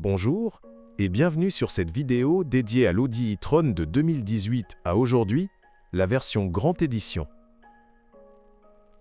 Bonjour et bienvenue sur cette vidéo dédiée à l'Audi e-tron de 2018 à aujourd'hui, la version grande édition.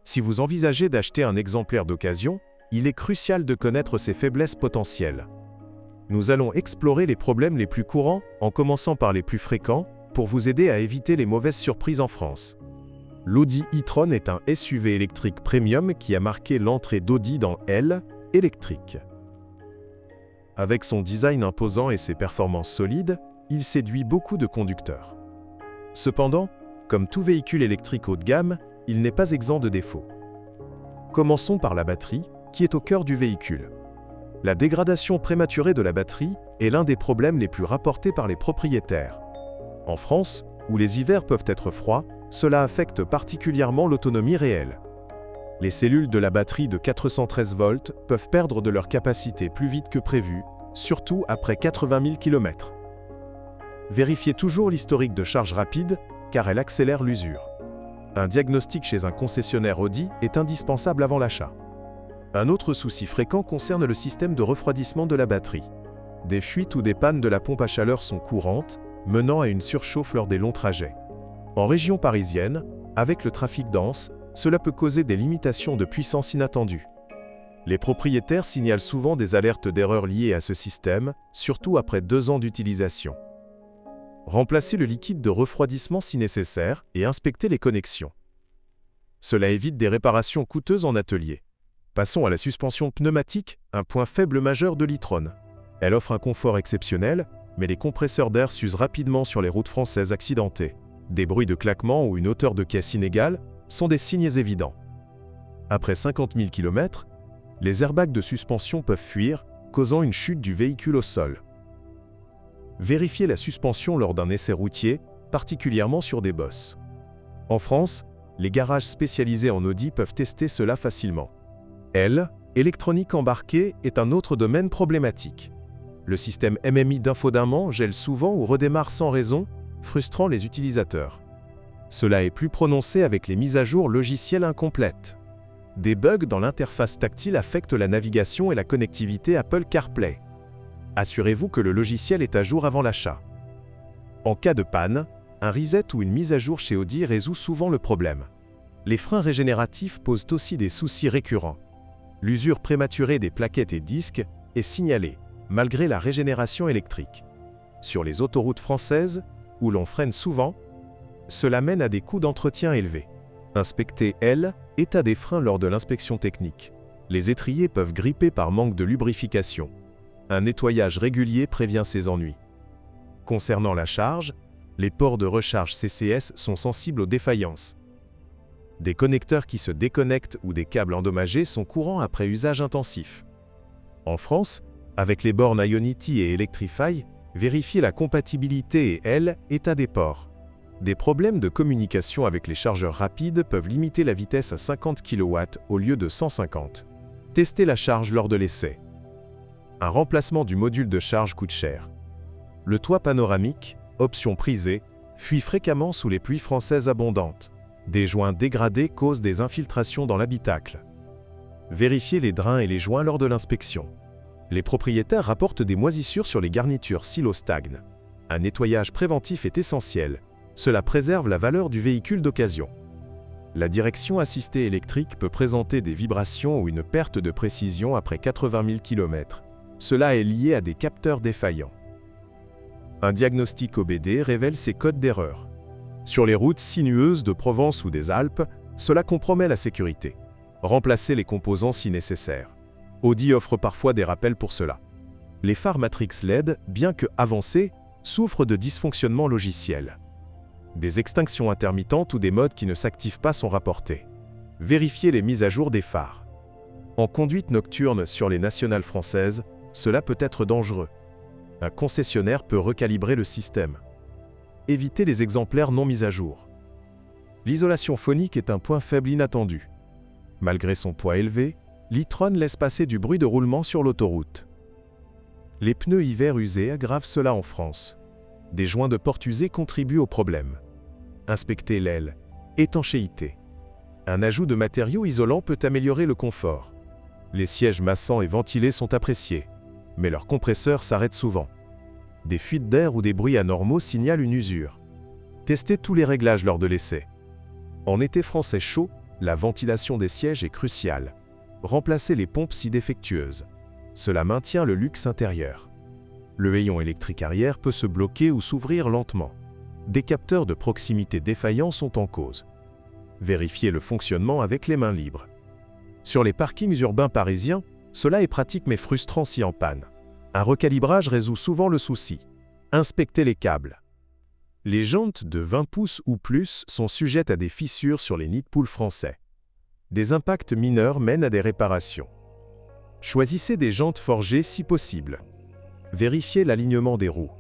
Si vous envisagez d'acheter un exemplaire d'occasion, il est crucial de connaître ses faiblesses potentielles. Nous allons explorer les problèmes les plus courants, en commençant par les plus fréquents, pour vous aider à éviter les mauvaises surprises en France. L'Audi e-tron est un SUV électrique premium qui a marqué l'entrée d'Audi dans L, électrique. Avec son design imposant et ses performances solides, il séduit beaucoup de conducteurs. Cependant, comme tout véhicule électrique haut de gamme, il n'est pas exempt de défauts. Commençons par la batterie, qui est au cœur du véhicule. La dégradation prématurée de la batterie est l'un des problèmes les plus rapportés par les propriétaires. En France, où les hivers peuvent être froids, cela affecte particulièrement l'autonomie réelle. Les cellules de la batterie de 413 volts peuvent perdre de leur capacité plus vite que prévu, surtout après 80 000 km. Vérifiez toujours l'historique de charge rapide, car elle accélère l'usure. Un diagnostic chez un concessionnaire Audi est indispensable avant l'achat. Un autre souci fréquent concerne le système de refroidissement de la batterie. Des fuites ou des pannes de la pompe à chaleur sont courantes, menant à une surchauffe lors des longs trajets. En région parisienne, avec le trafic dense, cela peut causer des limitations de puissance inattendues. Les propriétaires signalent souvent des alertes d'erreurs liées à ce système, surtout après 2 ans d'utilisation. Remplacez le liquide de refroidissement si nécessaire et inspectez les connexions. Cela évite des réparations coûteuses en atelier. Passons à la suspension pneumatique, un point faible majeur de l'e-tron. Elle offre un confort exceptionnel, mais les compresseurs d'air s'usent rapidement sur les routes françaises accidentées. Des bruits de claquements ou une hauteur de caisse inégale sont des signes évidents. Après 50 000 km, les airbags de suspension peuvent fuir, causant une chute du véhicule au sol. Vérifiez la suspension lors d'un essai routier, particulièrement sur des bosses. En France, les garages spécialisés en Audi peuvent tester cela facilement. L, électronique embarquée, est un autre domaine problématique. Le système MMI d'infotainment gèle souvent ou redémarre sans raison, frustrant les utilisateurs. Cela est plus prononcé avec les mises à jour logicielles incomplètes. Des bugs dans l'interface tactile affectent la navigation et la connectivité Apple CarPlay. Assurez-vous que le logiciel est à jour avant l'achat. En cas de panne, un reset ou une mise à jour chez Audi résout souvent le problème. Les freins régénératifs posent aussi des soucis récurrents. L'usure prématurée des plaquettes et disques est signalée, malgré la régénération électrique. Sur les autoroutes françaises, où l'on freine souvent, cela mène à des coûts d'entretien élevés. Inspectez L, état des freins lors de l'inspection technique. Les étriers peuvent gripper par manque de lubrification. Un nettoyage régulier prévient ces ennuis. Concernant la charge, les ports de recharge CCS sont sensibles aux défaillances. Des connecteurs qui se déconnectent ou des câbles endommagés sont courants après usage intensif. En France, avec les bornes Ionity et Electrify, vérifiez la compatibilité et L, état des ports. Des problèmes de communication avec les chargeurs rapides peuvent limiter la vitesse à 50 kW au lieu de 150. Testez la charge lors de l'essai. Un remplacement du module de charge coûte cher. Le toit panoramique, option prisée, fuit fréquemment sous les pluies françaises abondantes. Des joints dégradés causent des infiltrations dans l'habitacle. Vérifiez les drains et les joints lors de l'inspection. Les propriétaires rapportent des moisissures sur les garnitures silo-stagne. Un nettoyage préventif est essentiel. Cela préserve la valeur du véhicule d'occasion. La direction assistée électrique peut présenter des vibrations ou une perte de précision après 80 000 km. Cela est lié à des capteurs défaillants. Un diagnostic OBD révèle ces codes d'erreur. Sur les routes sinueuses de Provence ou des Alpes, cela compromet la sécurité. Remplacez les composants si nécessaire. Audi offre parfois des rappels pour cela. Les phares Matrix LED, bien que avancés, souffrent de dysfonctionnements logiciels. Des extinctions intermittentes ou des modes qui ne s'activent pas sont rapportés. Vérifiez les mises à jour des phares. En conduite nocturne sur les nationales françaises, cela peut être dangereux. Un concessionnaire peut recalibrer le système. Évitez les exemplaires non mis à jour. L'isolation phonique est un point faible inattendu. Malgré son poids élevé, l'e-tron laisse passer du bruit de roulement sur l'autoroute. Les pneus hiver usés aggravent cela en France. Des joints de porte usés contribuent au problème. Inspectez l'aile. Étanchéité. Un ajout de matériaux isolants peut améliorer le confort. Les sièges massants et ventilés sont appréciés. mais leur compresseur s'arrête souvent. Des fuites d'air ou des bruits anormaux signalent une usure. Testez tous les réglages lors de l'essai. En été français chaud, la ventilation des sièges est cruciale. Remplacez les pompes si défectueuses. Cela maintient le luxe intérieur. Le hayon électrique arrière peut se bloquer ou s'ouvrir lentement. Des capteurs de proximité défaillants sont en cause. Vérifiez le fonctionnement avec les mains libres. Sur les parkings urbains parisiens, cela est pratique mais frustrant si en panne. Un recalibrage résout souvent le souci. Inspectez les câbles. Les jantes de 20 pouces ou plus sont sujettes à des fissures sur les nids de poules français. Des impacts mineurs mènent à des réparations. Choisissez des jantes forgées si possible. Vérifiez l'alignement des roues.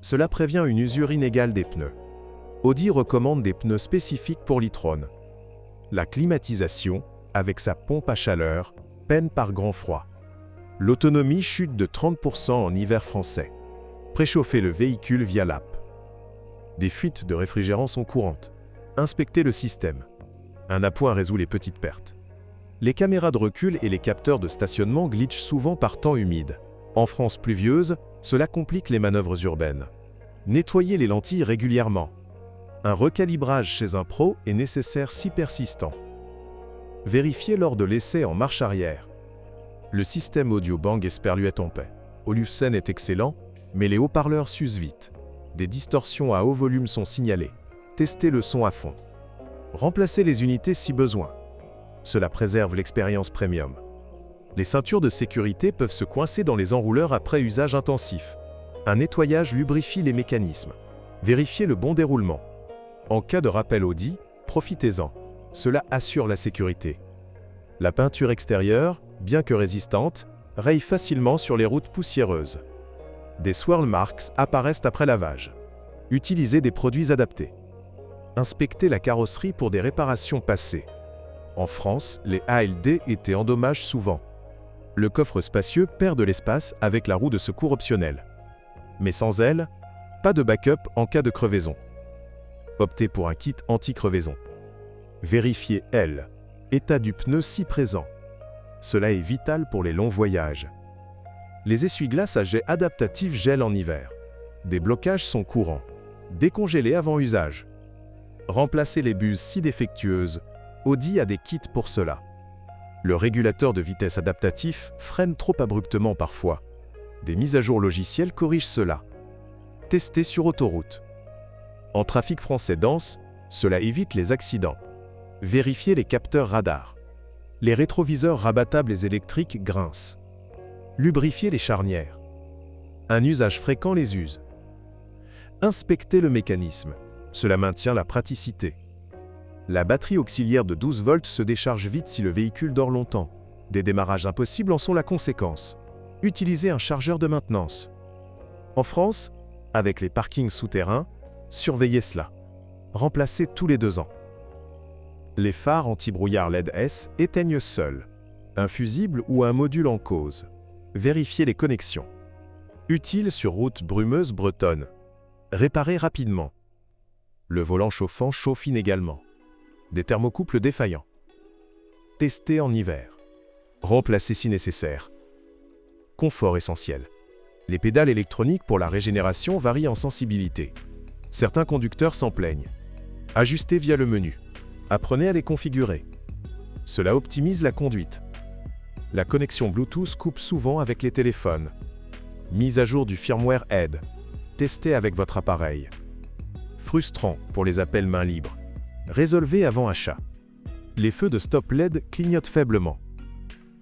Cela prévient une usure inégale des pneus. Audi recommande des pneus spécifiques pour l'e-tron. La climatisation, avec sa pompe à chaleur, peine par grand froid. L'autonomie chute de 30% en hiver français. Préchauffez le véhicule via l'app. Des fuites de réfrigérant sont courantes. Inspectez le système. Un appoint résout les petites pertes. Les caméras de recul et les capteurs de stationnement glitchent souvent par temps humide. En France pluvieuse, cela complique les manœuvres urbaines. Nettoyez les lentilles régulièrement. Un recalibrage chez un pro est nécessaire si persistant. Vérifiez lors de l'essai en marche arrière. Le système audio Bang & Sperluette en paix. Olufsen est excellent, mais les haut-parleurs s'usent vite. Des distorsions à haut volume sont signalées. Testez le son à fond. Remplacez les unités si besoin. Cela préserve l'expérience premium. Les ceintures de sécurité peuvent se coincer dans les enrouleurs après usage intensif. Un nettoyage lubrifie les mécanismes. Vérifiez le bon déroulement. En cas de rappel Audi, profitez-en. Cela assure la sécurité. La peinture extérieure, bien que résistante, raye facilement sur les routes poussiéreuses. Des swirl marks apparaissent après lavage. Utilisez des produits adaptés. Inspectez la carrosserie pour des réparations passées. En France, les ALD étaient endommagés souvent. Le coffre spacieux perd de l'espace avec la roue de secours optionnelle. Mais sans elle, pas de backup en cas de crevaison. Optez pour un kit anti-crevaison. Vérifiez L. État du pneu si présent. Cela est vital pour les longs voyages. Les essuie-glaces à jet adaptatif gèlent en hiver. Des blocages sont courants. Décongélez avant usage. Remplacez les buses si défectueuses. Audi a des kits pour cela. Le régulateur de vitesse adaptatif freine trop abruptement parfois. Des mises à jour logicielles corrigent cela. Testez sur autoroute. En trafic français dense, cela évite les accidents. Vérifiez les capteurs radars. Les rétroviseurs rabattables et électriques grincent. Lubrifiez les charnières. Un usage fréquent les use. Inspectez le mécanisme. Cela maintient la praticité. La batterie auxiliaire de 12 volts se décharge vite si le véhicule dort longtemps. Des démarrages impossibles en sont la conséquence. Utilisez un chargeur de maintenance. En France, avec les parkings souterrains, surveillez cela. Remplacez tous les 2 ans. Les phares anti-brouillard LED S éteignent seuls. Un fusible ou un module en cause. Vérifiez les connexions. Utile sur route brumeuse bretonne. Réparez rapidement. Le volant chauffant chauffe inégalement. Des thermocouples défaillants. Testez en hiver. Remplacez si nécessaire. Confort essentiel. Les pédales électroniques pour la régénération varient en sensibilité. Certains conducteurs s'en plaignent. Ajustez via le menu. Apprenez à les configurer. Cela optimise la conduite. La connexion Bluetooth coupe souvent avec les téléphones. Mise à jour du firmware aide. Testez avec votre appareil. Frustrant pour les appels main libre. Résolvez avant achat. Les feux de stop LED clignotent faiblement.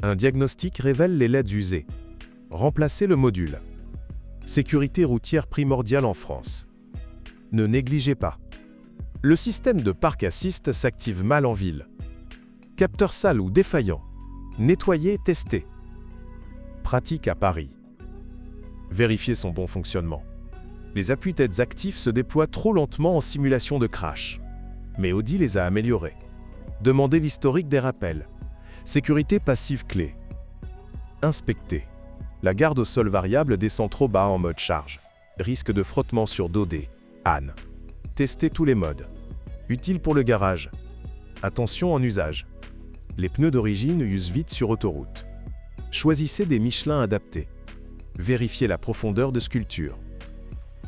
Un diagnostic révèle les LED usés. Remplacez le module. Sécurité routière primordiale en France. Ne négligez pas. Le système de park assist s'active mal en ville. Capteur sale ou défaillant. Nettoyez, testez. Pratique à Paris. Vérifiez son bon fonctionnement. Les appuis-têtes actifs se déploient trop lentement en simulation de crash. Mais Audi les a améliorés. Demandez l'historique des rappels. Sécurité passive clé. Inspectez. La garde au sol variable descend trop bas en mode charge. Risque de frottement sur dos des ânes. Testez tous les modes. Utile pour le garage. Attention en usage. Les pneus d'origine usent vite sur autoroute. Choisissez des Michelin adaptés. Vérifiez la profondeur de sculpture.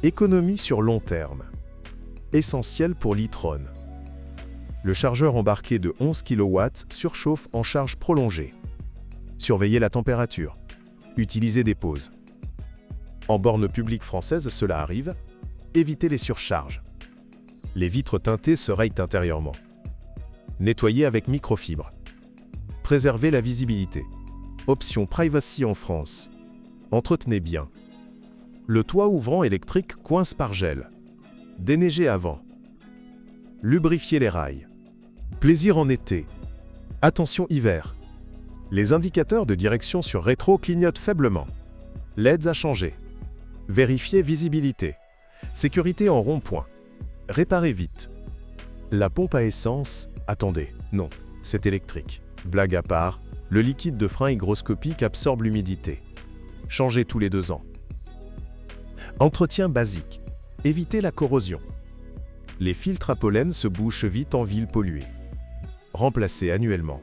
Économie sur long terme. Essentiel pour l'e-tron. Le chargeur embarqué de 11 kW surchauffe en charge prolongée. Surveillez la température. Utilisez des pauses. En borne publique française, cela arrive. Évitez les surcharges. Les vitres teintées se rayent intérieurement. Nettoyez avec microfibre. Préservez la visibilité. Option Privacy en France. Entretenez bien. Le toit ouvrant électrique coince par gel. Déneigez avant. Lubrifiez les rails. Plaisir en été. Attention hiver. Les indicateurs de direction sur rétro clignotent faiblement. LEDs à changer. Vérifiez visibilité. Sécurité en rond-point. Réparez vite. La pompe à essence, attendez, non, c'est électrique. Blague à part, le liquide de frein hygroscopique absorbe l'humidité. Changez tous les 2 ans. Entretien basique. Évitez la corrosion. Les filtres à pollen se bouchent vite en ville polluée. Remplacez annuellement.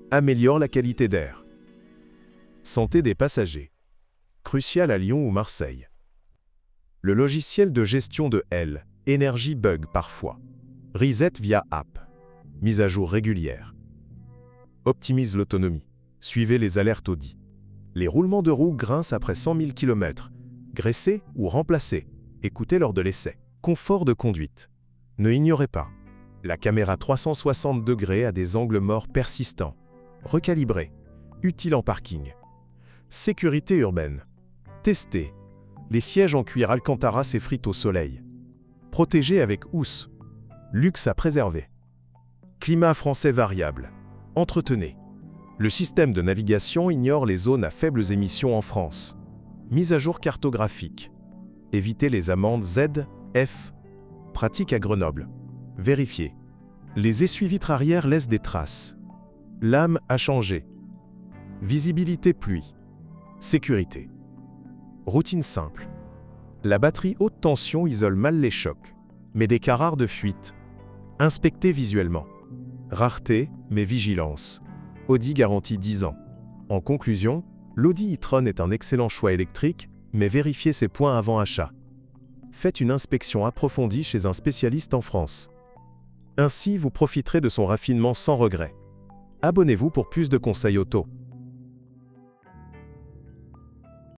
Améliore la qualité d'air. Santé des passagers. Crucial à Lyon ou Marseille. Le logiciel de gestion de L, énergie bug parfois. Reset via app. Mise à jour régulière. Optimise l'autonomie. Suivez les alertes Audi. Les roulements de roues grincent après 100 000 km. Graissez ou remplacez. Écoutez lors de l'essai. Confort de conduite. Ne ignorez pas. La caméra 360 degrés a des angles morts persistants. Recalibré. Utile en parking. Sécurité urbaine. Testez. Les sièges en cuir Alcantara s'effritent au soleil. Protégé avec housse. Luxe à préserver. Climat français variable. Entretenez. Le système de navigation ignore les zones à faibles émissions en France. Mise à jour cartographique. Évitez les amendes Z, F. Pratique à Grenoble. Vérifiez. Les essuie-vitres arrière laissent des traces. Lame à changer. Visibilité pluie. Sécurité. Routine simple. La batterie haute tension isole mal les chocs, mais des cas rares de fuite. Inspectez visuellement. Rareté, mais vigilance. Audi garantit 10 ans. En conclusion, l'Audi e-tron est un excellent choix électrique, mais vérifiez ses points avant achat. Faites une inspection approfondie chez un spécialiste en France. Ainsi, vous profiterez de son raffinement sans regret. Abonnez-vous pour plus de conseils auto.